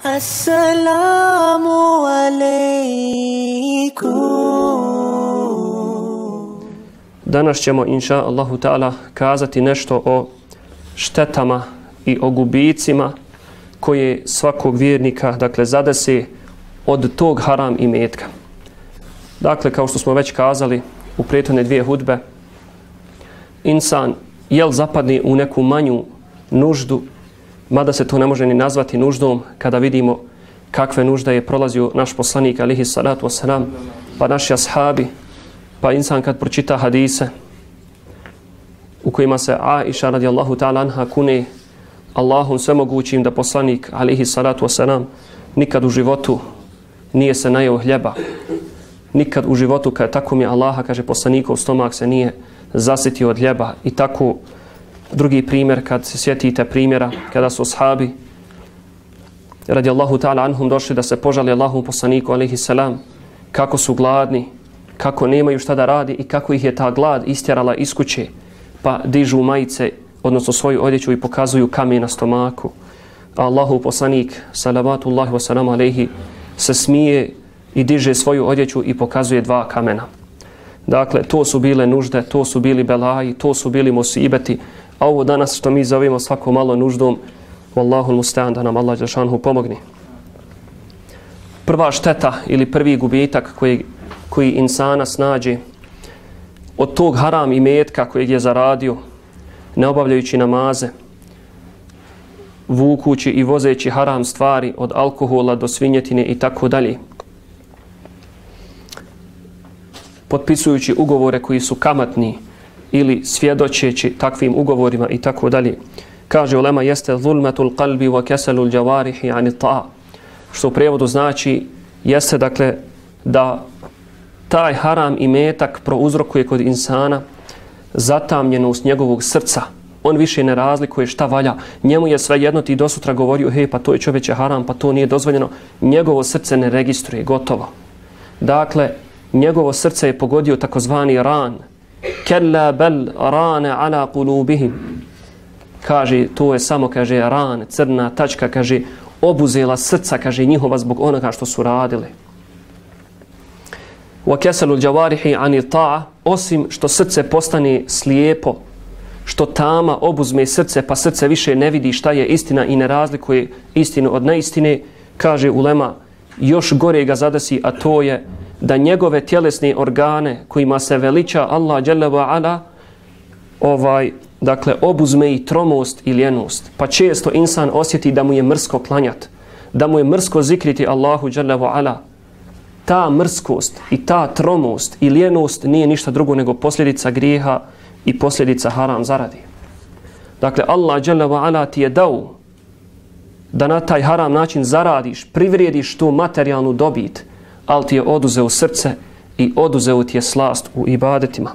Assalamu alaikum. Danas ćemo, inša Allahu ta'ala, kazati nešto o štetama i o gubicima koje svakog vjernika, dakle, zadese od tog haram imetka. Dakle, kao što smo već kazali u prethodne dvije hudbe, insan zapadne u neku manju nuždu, mada se to ne može ni nazvati nuždom, kada vidimo kakve nužde je prolazio naš poslanik alihi salatu wasalam, pa naši ashabi, pa insan kad pročita hadise u kojima se Aisha radijallahu ta'ala anha kune Allahom svemogućim da poslanik alihi salatu wasalam nikad u životu nije se najeo hljeba, nikad u životu, kad tako mi Allaha, kaže, poslanikov stomak se nije zasitio od hljeba. I tako drugi primjer, kad se sjetite primjera kada su ashabi radijallahu ta'ala anhum došli da se požali Allahom poslaniku alaihi salam, kako su gladni, kako nemaju šta da radi i kako ih je ta glad istjerala iz kuće, pa dižu majice, odnosno svoju odjeću, i pokazuju kamen na stomaku. A Allahov poslanik salavatullahi wasalamu alaihi se smije i diže svoju odjeću i pokazuje dva kamena. Dakle, to su bile nužde, to su bili belaji, to su bili musibeti, a ovo danas što mi zovemo svako malo nuždom, Wallahu mustaan, da nam Allah dželešanohu pomogne. Prva šteta ili prvi gubitak koji insana snađe od tog haram imetka kojeg je zaradio, ne obavljajući namaze, vukući i vozeći haram stvari od alkohola do svinjetine i tako dalje, potpisujući ugovore koji su kamatni ili svjedočeći takvim ugovorima i tako dalje. Kaže ulema, jeste zulmetul qalbi wa keselul džavarihi ani ta', što u prijevodu znači jeste, dakle, da taj haram imetak prouzrokuje kod insana zatamljenost njegovog srca. On više ne razlikuje šta valja. Njemu je svejedno, ti dosutra govorio, hej, pa to je čovječe haram, pa to nije dozvoljeno. Njegovo srce ne registruje, gotovo. Dakle, njegovo srce je pogodio takozvani ran. Kella bel rane ala kulubihim. Kaže, to je samo, kaže, ran, crna tačka, kaže, obuzela srca, kaže, njihova zbog onoga što su radili. Wa keselul džavarihi ani ta', osim što srce postane slijepo, što tama obuzme srce, pa srce više ne vidi šta je istina i ne razlikuje istinu od neistine, kaže ulema, još gore ga zadesi, a to je da njegove tjelesne organe kojima se veliča Allah dželle ve ala, dakle, obuzme i tromost i ljenost. Pa često insan osjeti da mu je mrsko klanjat, da mu je mrsko zikriti Allahu dželle ve ala. Ta mrskost i ta tromost i ljenost nije ništa drugo nego posljedica grijeha i posljedica haram zaradi. Dakle, Allah dželle ve ala ti je dao da na taj haram način zaradiš, privrijediš tu materijalnu dobit, ali ti je oduzeo srce i oduzeo ti je slast u ibadetima.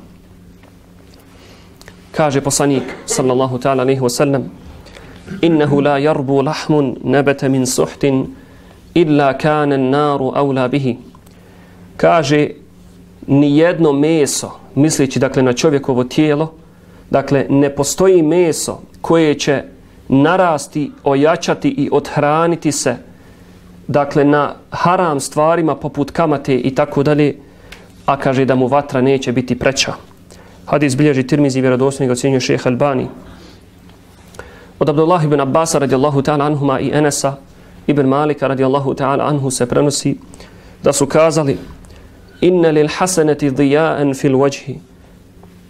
Kaže poslanik sallallahu ta'ala alaihi wa sallam, innehu la jarbu lahmun nebete min suhtin illa kanen naru aula bihi. Kaže, nijedno meso, misleći, dakle, na čovjekovo tijelo, dakle, ne postoji meso koje će narasti, ojačati i odhraniti se, dakle, na haram stvarima poput kamate i tako dalje, a kaže da mu vatra neće biti preča. Hadis bilježi Tirmizi, vjerodostojno ga ocjenjuje šejh Albani. Od Abdullah ibn Abbasa radijallahu ta'ala anhuma i Enesa ibn Malika radijallahu ta'ala anhu se prenosi da su kazali, inna lil hasanati dija'an fil wajhi.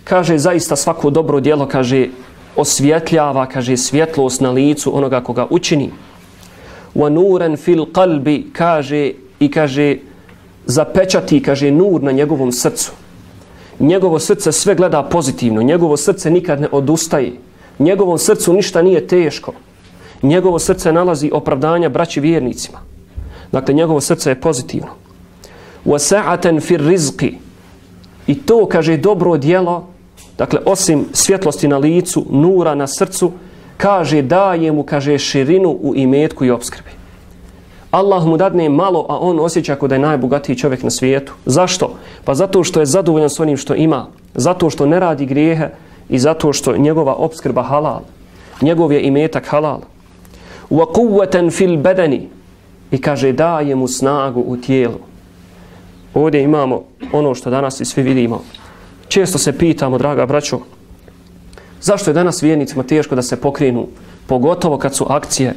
Kaže, zaista svako dobro djelo, kaže, osvjetljava, kaže, svjetlost na licu onoga koga učini. Wa nuran fil qalbi, kaže, i kaže, zapečati, kaže, nur na njegovom srcu. Njegovo srce sve gleda pozitivno, njegovo srce nikad ne odustaje, njegovom srcu ništa nije teško, njegovo srce nalazi opravdanja braći vjernicima. Dakle, njegovo srce je pozitivno. Wa sa'atan fir rizqi, i to, kaže, dobro djelo, dakle, osim svjetlosti na licu, nura na srcu, kaže, daje mu, kaže, širinu u imetku i opskrbi. Allah mu dadne malo, a on osjeća kao da je najbogatiji čovjek na svijetu. Zašto? Pa zato što je zadovoljan s onim što ima, zato što ne radi grijehe i zato što njegova opskrba halal, njegov je imetak halal. Wa quwwatan fil badani, i kaže daje mu snagu u tijelu. Ovdje imamo ono što danas i svi vidimo. Često se pitamo, draga braćo, zašto je danas vjernicima teško da se pokrenu, pogotovo kad su akcije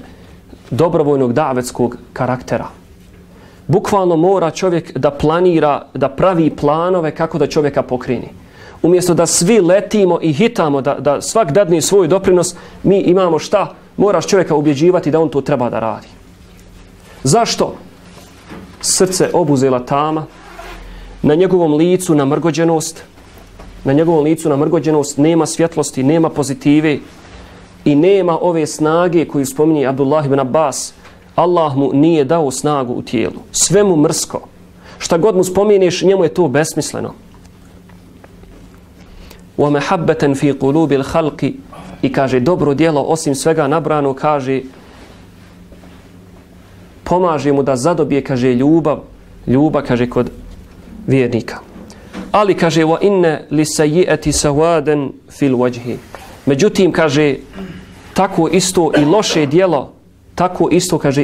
dobrovoljnog davetskog karaktera. Bukvalno mora čovjek da planira, da pravi planove kako da čovjeka pokreni. Umjesto da svi letimo i hitamo, da svak dadne svoj doprinos, mi imamo šta? Moraš čovjeka ubjeđivati da on to treba da radi. Zašto? Srce obuzela tama, na njegovom licu namrgođenost, nema svjetlosti, nema pozitive i nema ove snage koju spominje Abdullah ibn Abbas. Allah mu nije dao snagu u tijelu. Sve mu mrsko. Šta god mu spominješ, njemu je to besmisleno. وَمَحَبَّةً فِي قُلُوبِ الْخَلْقِ i kaže dobro djelo osim svega nabrano, kaže pomaže mu da zadobije, kaže ljubav kaže kod vjernika. Ali kaže وَإِنَّ لِسَيِّئَةِ سَوَادًا فِي الْوَجْهِ međutim kaže tako isto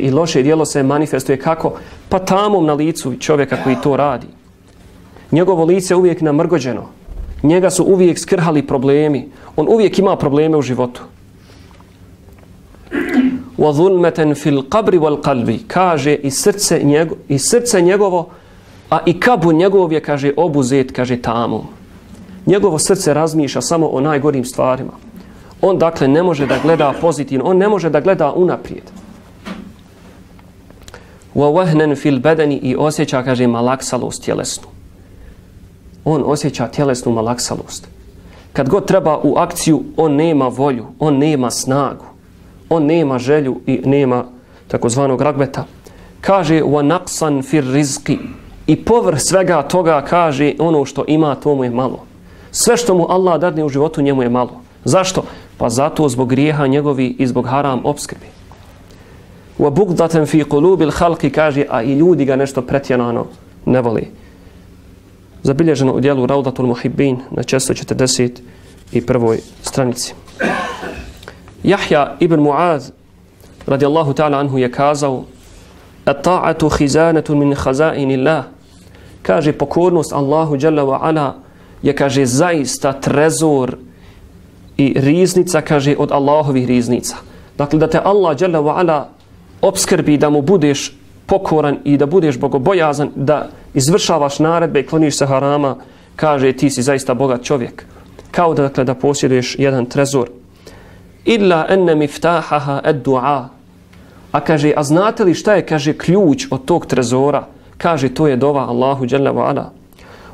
i loše djelo se manifestuje kako? Pa tamom na licu čovjeka koji to radi. Njegovo lice je uvijek namrgođeno. Njega su uvijek skrhali problemi. On uvijek ima probleme u životu. وَظُلْمَةً فِي الْقَبْرِ وَالْقَلْبِ kaže i srce njegovo, a i kabur njegov je, kaže, obuzet, kaže, tamom. Njegovo srce razmišlja samo o najgorim stvarima. On, dakle, ne može da gleda pozitivno. On ne može da gleda unaprijed. وَوَهْنًا فِي الْبَدَنِ i osjeća, kaže, malaksalost tjelesnu. On osjeća tjelesnu malaksalost. Kad god treba u akciju, on nema volju, on nema snagu, on nema želju i nema takozvanog ragbeta. Kaže وَنَقْصًا فِي الرِّزْقِ i povrh svega toga kaže ono što ima to mu je malo. Sve što mu Allah dadne u životu njemu je malo. Zašto? Pa zato zbog grijeha njegovi i zbog haram opskrbi. وَبُغْضَةً فِي قُلُوبِ الْخَلْقِ kaže a i ljudi ga nešto pretjerano ne voli. Zabilježeno u dijelu Raudatul Muhibbin na 441. stranici. Jahja ibn Mu'az radijallahu ta'ala anhu je kazao at-ta'atu khizanatu min khazainillah kaže pokornost Allahu dželle ve ala je, kaže, zaista trezor i riznica, kaže, od Allahovih riznica. Dakle, da te Allah dželle ve ala opskrbi, da mu budeš pokoran i da budeš bogobojazan, da izvršavaš naredbe i kloniš se harama, kaže ti si zaista bogat čovjek. Kao da, dakle, da posjeduješ jedan trezor. Illa enne miftahaha ad-du'a. A kaže, a znate li šta je, kaže, ključ od tog trezora? Kaže, to je dova Allahu dželle ve ala.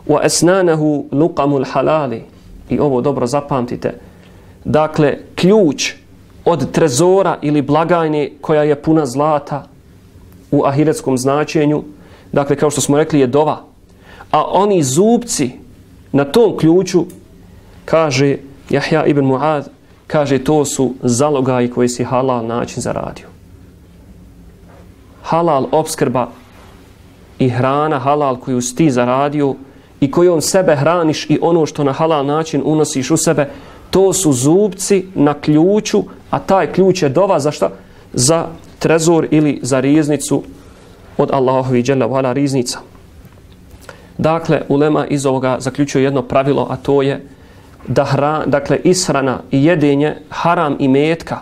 Wa asnanahu luqamul halali. I ovo dobro zapamtite. Dakle, ključ od trezora ili blagajne koja je puna zlata u ahiretskom značenju, dakle, kao što smo rekli, je dova. A oni zubci na tom ključu, kaže Jahja ibn Mu'ad, kaže, to su zalogaji koji si halal način zaradio. Halal opskrba i hrana halal koju si ti zaradio i kojom sebe hraniš i ono što na halal način unosiš u sebe, to su zubci na ključu, a taj ključ je dova za šta? Za trezor ili za riznicu od Allahovi dželle ve ala riznica. Dakle, ulema iz ovoga zaključuje jedno pravilo, a to je da dakle, ishrana i jedenje haram i metka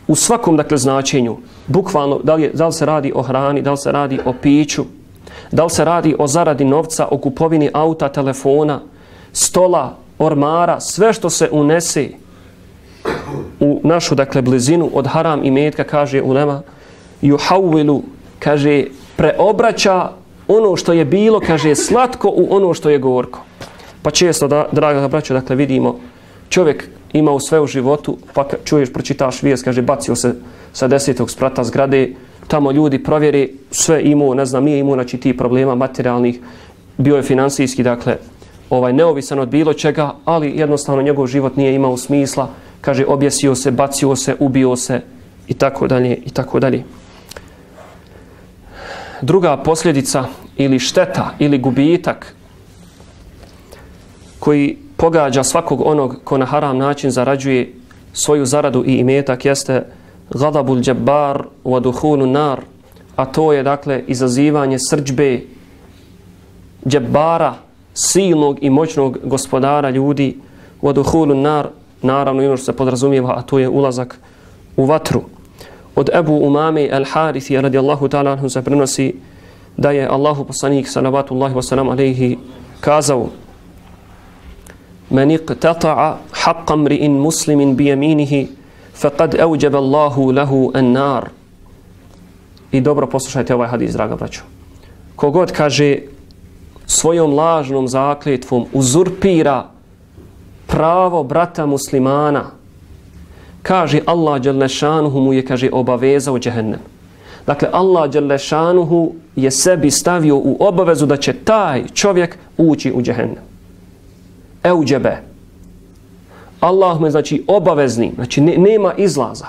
u svakom, dakle, značenju, bukvalno, da li se radi o hrani, da li se radi o piću, da li se radi o zaradi novca, o kupovini auta, telefona, stola, ormara, sve što se unese u našu, dakle, blizinu od haram i metka, kaže ulema, yuhawwilu, kaže, preobraća ono što je bilo, kaže, slatko u ono što je gorko. Pa često, draga braćo, dakle, vidimo, čovjek imao sve u životu, pa čuješ, pročitaš vijest, kaže, bacio se sa 10. sprata zgrade, tamo ljudi provjeri, sve imao, ne znam, nije imao, znači, ti problema materijalnih, bio je financijski, dakle, neovisan od bilo čega, ali jednostavno njegov život nije imao smisla, kaže, objesio se, bacio se, ubio se i tako dalje i tako dalje. Druga posljedica ili šteta ili gubitak koji pogađa svakog onog ko na haram način zarađuje svoju zaradu i imetak jeste gadabul džabbar wa duhulun nar, a to je dakle izazivanje srdžbe džebbara, silnog i moćnog gospodara ljudi, voduhulun nar, naravno i ono što se podrazumijeva, a to je ulazak u vatru. Od Ebu Umame al-Harithi radijallahu ta'ala anhu se prenosi da je Allahu poslanik salawatullahi wa salam alaihi kazao: Men iqtata'a haqqa mri'in muslimin bijeminihi faqad awjaba Allahu lahu an-nar. I dobro poslušajte ovaj hadis, draga braćo. Kogod kaže svojom lažnom zakletvom uzurpira pravo brata muslimana, kaže Allah dželle šanuhu mu je, kaže, obavezao džehennem. Dakle, Allah dželle šanuhu je sebi stavio u obavezu da će taj čovjek ući u džehennem. Euđebe. Allah me, znači, obavezni, znači nema izlaza.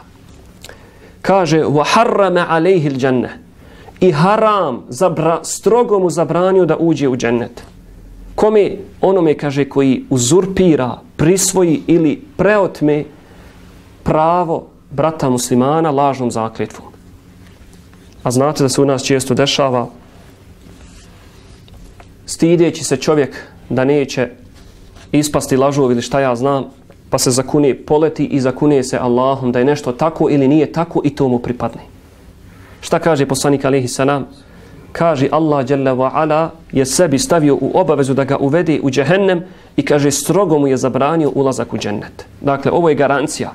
Kaže wa harrama alejhi al-dženne, i haram, strogo mu zabranio da uđe u džennet. Kome? Onome, kaže, koji uzurpira, prisvoji ili preotme pravo brata muslimana lažnom zakletvom. A znate da se u nas često dešava, stideći se čovjek da neće ispasti lažov ili šta ja znam, pa se zakune, poleti i zakune se Allahom da je nešto tako ili nije tako i to mu pripadne. Šta kaže poslanik alejhi salam? Kaže Allah dželle ve ala je sebi stavio u obavezu da ga uvede u džehennem i, kaže, strogo mu je zabranio ulazak u džennet. Dakle, ovo je garancija.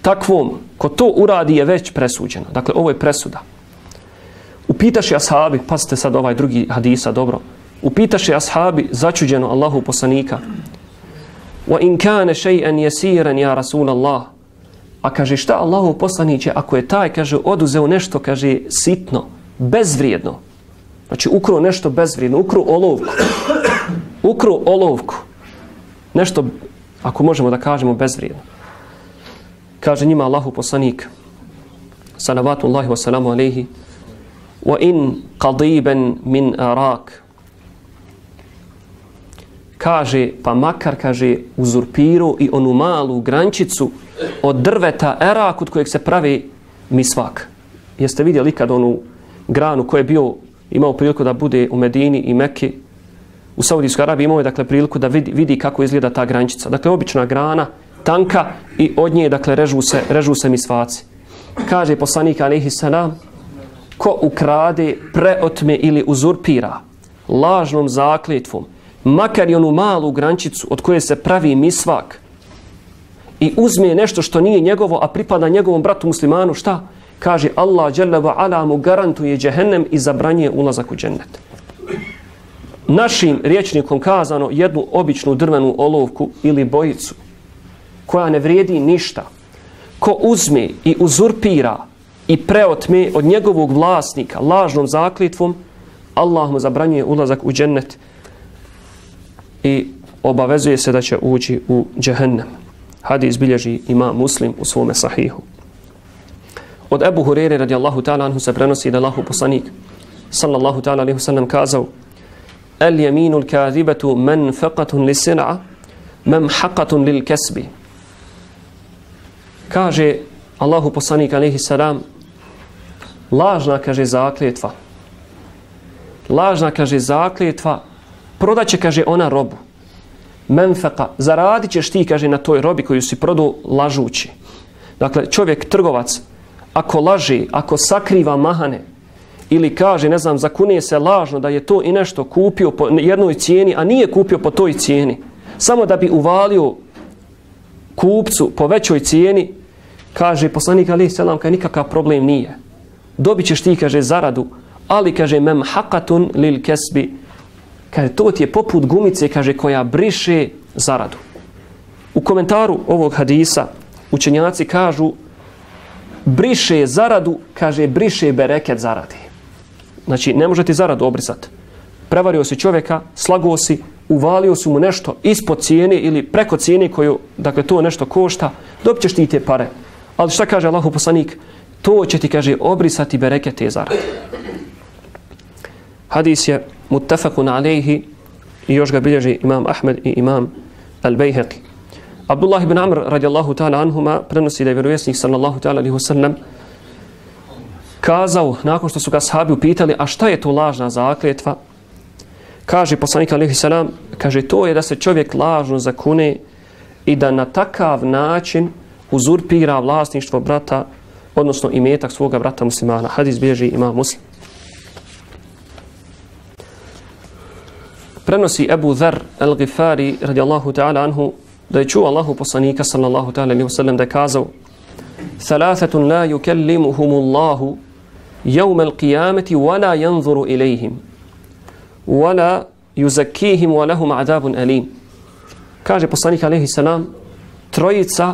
Takvom, ko to uradi, je već presuđeno. Dakle, ovo je presuda. Upitaše ashabi, pazite sad ovaj drugi hadisa, dobro. Upitaše ashabi začuđeno Allahu poslanika: Wa in kana shay'an yasiran ya Rasulallah. A kaže, šta Allahu poslaniće ako je taj, kaže, oduzeo nešto, kaže, sitno, bezvrijedno. Znači ukro nešto bezvrijedno, ukro olovku. Ukro olovku. Nešto, ako možemo da kažemo, bezvrijedno. Kaže njima Allahu poslanik salavatullahi wa salamu alaihi: Wa in qadiban min arak. Kaže, pa makar, kaže, uzurpiru i onu malu grančicu od drveta erak od kojeg se pravi misvak. Jeste vidjeli kad onu granu koja je bio, imao priliku da bude u Medini i Mekki, u Saudijskoj Arabiji, imao je, dakle, priliku da vidi kako izgleda ta grančica. Dakle, obična grana, tanka, i od nje, dakle, režu se misvaci. Kaže poslanik alejhi selam: ko ukrade, preotme ili uzurpira lažnom zakletvom makar i onu malu grančicu od koje se pravi misvak i uzme nešto što nije njegovo, a pripada njegovom bratu muslimanu, šta? Kaže Allah dželle ve ala mu garantuje džehennem i zabranjuje ulazak u džennet. Našim rječnikom kazano, jednu običnu drvenu olovku ili bojicu koja ne vrijedi ništa, ko uzme i uzurpira i preotme od njegovog vlasnika lažnom zakletvom, Allah mu zabranjuje ulazak u džennet i obavezuje se da će ući u džehennem. Hadis bilježi imam Muslim u svome sahihu. Od Ebu Hurere radijallahu ta'ala anhu se prenosi da Allahu poslanik sallallahu ta'ala alaihi wasallam kazao: El jeminu l-kadibatu manfaqatun li sina'a mamhaqatun lil kesbi. Kaže Allahu poslanik alaihi salam, lažna, kaže, zakljetva. Lažna, kaže, zakljetva prodaće, kaže, ona robu. Menfeqa, zaradit ćeš ti, kaže, na toj robi koju si prodao lažući. Dakle, čovjek, trgovac, ako laže, ako sakriva mahane ili kaže, ne znam, zakune se lažno da je to i nešto kupio po jednoj cijeni, a nije kupio po toj cijeni, samo da bi uvalio kupcu po većoj cijeni, kaže poslanik alejhi selam, kaže, nikakav problem nije. Dobit ćeš ti, kaže, zaradu, ali, kaže, memhaqatun lil kesbi, kaže, to ti je poput gumice, kaže, koja briše zaradu. U komentaru ovog hadisa učenjaci kažu, briše zaradu, kaže, briše bereket zaradi. Znači, ne može ti zaradu obrisati. Prevario si čovjeka, slago si, uvalio si mu nešto ispod cijene ili preko cijene koju, dakle, to nešto košta, dobit ćeš ti te pare. Ali šta kaže Allahu poslanik? To će ti, kaže, obrisati bereket te zarade. Hadis je muttafaqun alejhi i još ga bilježi imam Ahmed i imam Al-Bejheqi. Abdullah ibn Amr radijallahu ta'ala anhuma prenosi da je vjerovjesnik sallallahu ta'ala alejhi wasallam kazao, nakon što su ga ashabi upitali, a šta je to lažna zakletva? Kaže poslanik alejhi selam, kaže to je da se čovjek lažno zakune i da na takav način uzurpira vlasništvo brata, odnosno imetak svoga brata muslimana. Hadis bilježi imam Muslim. Prenosi Ebu Dher el-Gifari radijallahu ta'ala anhu da je čuo Allahu poslanika sallallahu ta'ala alejhi ve sellem da je kazao: "Thalathatun la yukallimuhumullahu yawm al-qiyamati wa la yanzuru ilayhim wa la yuzakkihim wa lahum adabun alim." Kaže poslanik alejhi selam, trojica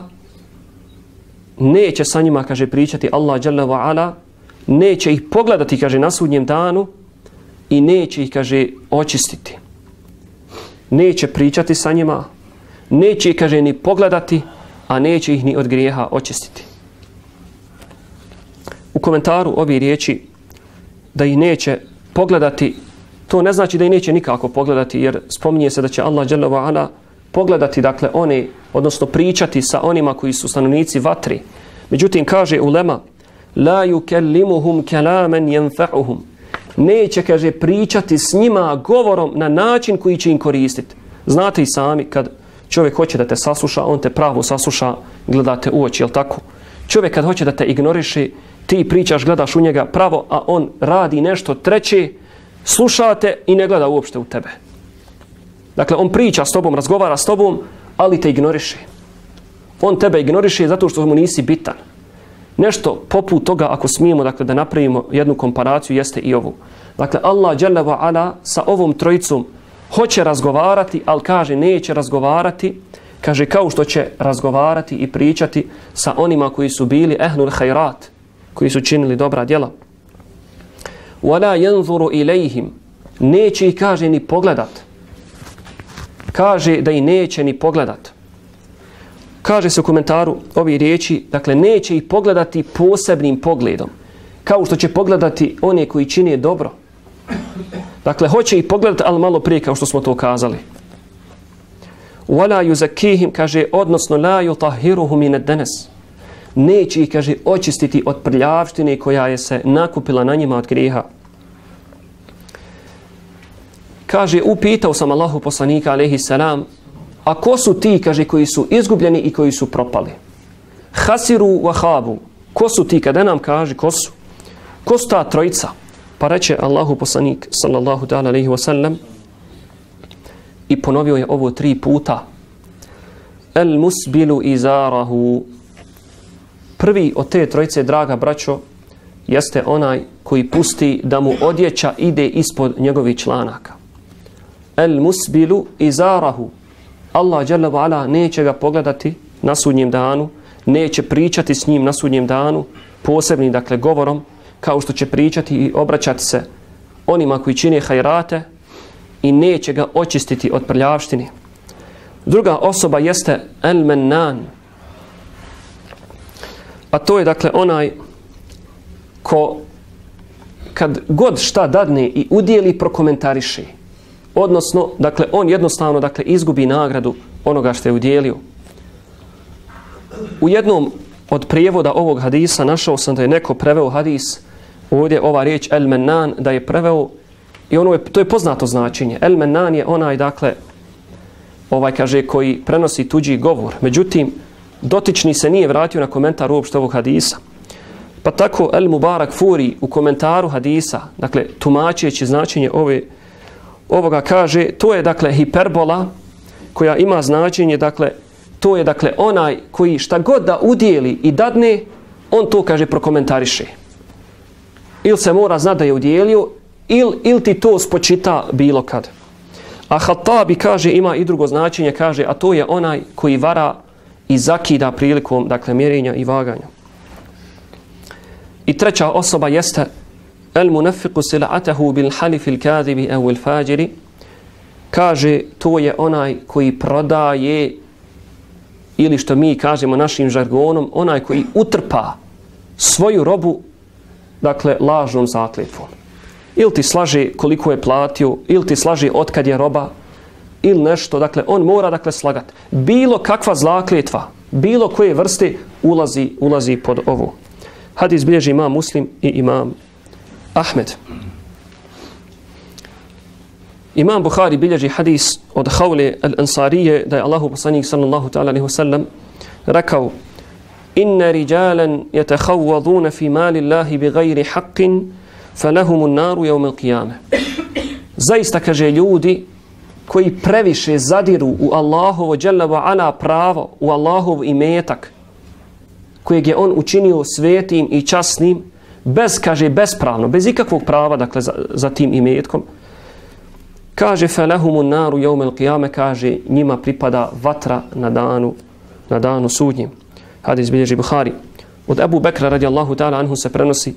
neće sa njima, kaže, pričati Allah dželle ve ala, neće ih pogledati, kaže, na sudnjem danu i neće ih, kaže, očistiti. Neće pričati sa njima, neće ih, kaže, ni pogledati, a neće ih ni od grijeha očistiti. U komentaru ovi riječi da ih neće pogledati, to ne znači da ih neće nikako pogledati, jer spominje se da će Allah dželle ve ala pogledati, dakle, one, odnosno pričati sa onima koji su stanovnici vatri. Međutim, kaže ulema, la yukallimuhum kalaman yanfa'uhum. Neće, kaže, pričati s njima govorom na način koji će im koristiti. Znate i sami, kad čovjek hoće da te sasluša, on te pravo sasluša, gledate u oči, jel tako? Čovjek kad hoće da te ignoriše, ti pričaš, gledaš u njega pravo, a on radi nešto treće, slušate i ne gleda uopšte u tebe. Dakle, on priča s tobom, razgovara s tobom, ali te ignoriše. On tebe ignoriše zato što mu nisi bitan. Nešto poput toga, ako smijemo, dakle, da napravimo jednu komparaciju, jeste i ovu. Dakle, Allah dželle ve ala sa ovom trojicom hoće razgovarati, ali kaže neće razgovarati, kaže kao što će razgovarati i pričati sa onima koji su bili ehlul hajrat, koji su činili dobra djela. Wala yanzuru ilayhim, neće ih, kaže, ni pogledat. Kaže da i neće ni pogledat. Kaže se u komentaru ovi riječi, dakle, neće ih pogledati posebnim pogledom, kao što će pogledati one koji čine dobro. Dakle, hoće ih pogledati, ali malo prije, kao što smo to kazali. Wala yuzakkihim, kaže, odnosno la yutahhiruhum min ad-danas. Neće ih, kaže, očistiti od prljavštine koja je se nakupila na njima od grijeha. Kaže, upitao sam Allahu poslanika alejhi selam, a ko su ti, kaže, koji su izgubljeni i koji su propali? Hasiru wa khabu. Ko su ti, kada nam kaže, ko su? Ko su ta trojica? Pa reče Allahu poslanik sallallahu ta'ala alejhi ve sellem i ponovio je ovo 3 puta. El musbilu izarahu. Prvi od te trojice, draga braćo, jeste onaj koji pusti da mu odjeća ide ispod njegovih članaka. El musbilu izarahu. Allah dželle ve ala neće ga pogledati na sudnjem danu, neće pričati s njim na sudnjem danu, posebnim, dakle, govorom, kao što će pričati i obraćati se onima koji čine hajrate, i neće ga očistiti od prljavštine. Druga osoba jeste el mennan, a to je, dakle, onaj ko kad god šta dadne i udijeli, prokomentariše. Odnosno, dakle, on jednostavno, dakle, izgubi nagradu onoga što je udjelio. U jednom od prijevoda ovog hadisa našao sam da je neko preveo hadis, ovdje ova riječ el mennan, da je preveo, i to je poznato značenje. El mennan je onaj, dakle, kaže, koji prenosi tuđi govor. Međutim, dotični se nije vratio na komentar uopšte ovog hadisa. Pa tako El Mubarak Furi u komentaru hadisa, dakle, tumačeći značenje ovoga, kaže, to je, dakle, hiperbola koja ima značenje, dakle, to je, dakle, onaj koji šta god da udijeli i dadne, on to, kaže, prokomentariše. Ili se mora znati da je udjelio, ili ti to spočita bilo kad. A Hatabi, kaže, ima i drugo značenje, kaže, a to je onaj koji vara i zakida prilikom, dakle, mjerenja i vaganja. I treća osoba jeste el munafiqu sil'atahu bil halifil kadhibi aw al fajiri. Kaže, to je onaj koji prodaje, ili što mi kažemo našim žargonom, onaj koji utrpa svoju robu, dakle, lažnom zakletvom. Ili ti slaže koliko je platio, ili ti slaže otkad je roba, ili nešto, dakle, on mora, dakle, slagati. Bilo kakva zakletva, bilo koje vrste ulazi pod ovo. Hadis bilježi imam Muslim i imam Ahmed. Imam Buhari bilježi hadis od Haule al-Ansarije da je Allahu poslanik sallallahu ta'ala alaihi wasallam rekao: inna rijalan yatakhavwaduna fi mali Allahi bi ghairi haqqin falahumu an-naru yawm al-qiyamah. Zaista, kaže, ljudi koji previše zadiru u Allahovo dželle ve ala pravo, u Allahov imetak kojeg je on učinio svetim i časnim, bez, kaže, bespravno, bez ikakvog prava, dakle, za tim imetkom, kaže falahumu naru yawm al-qiyame, kaže, njima pripada vatra na danu sudnjem. Hadis bilježi Buhari. Od Ebu Bekra radijallahu ta'ala anhu se prenosi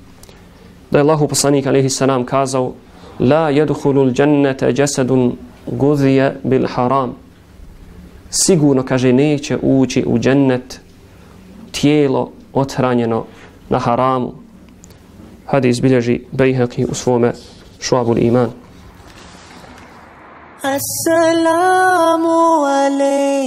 da je Allahu poslanik alejhi salam kazao: la yadkhulul jannata jasadun gudhiya bil haram. Sigurno, kaže, neće ući u džennet tijelo othranjeno na haramu. Hadis bilježi Bejhaqi u svome Šuabul Iman. Assalamu alaikum.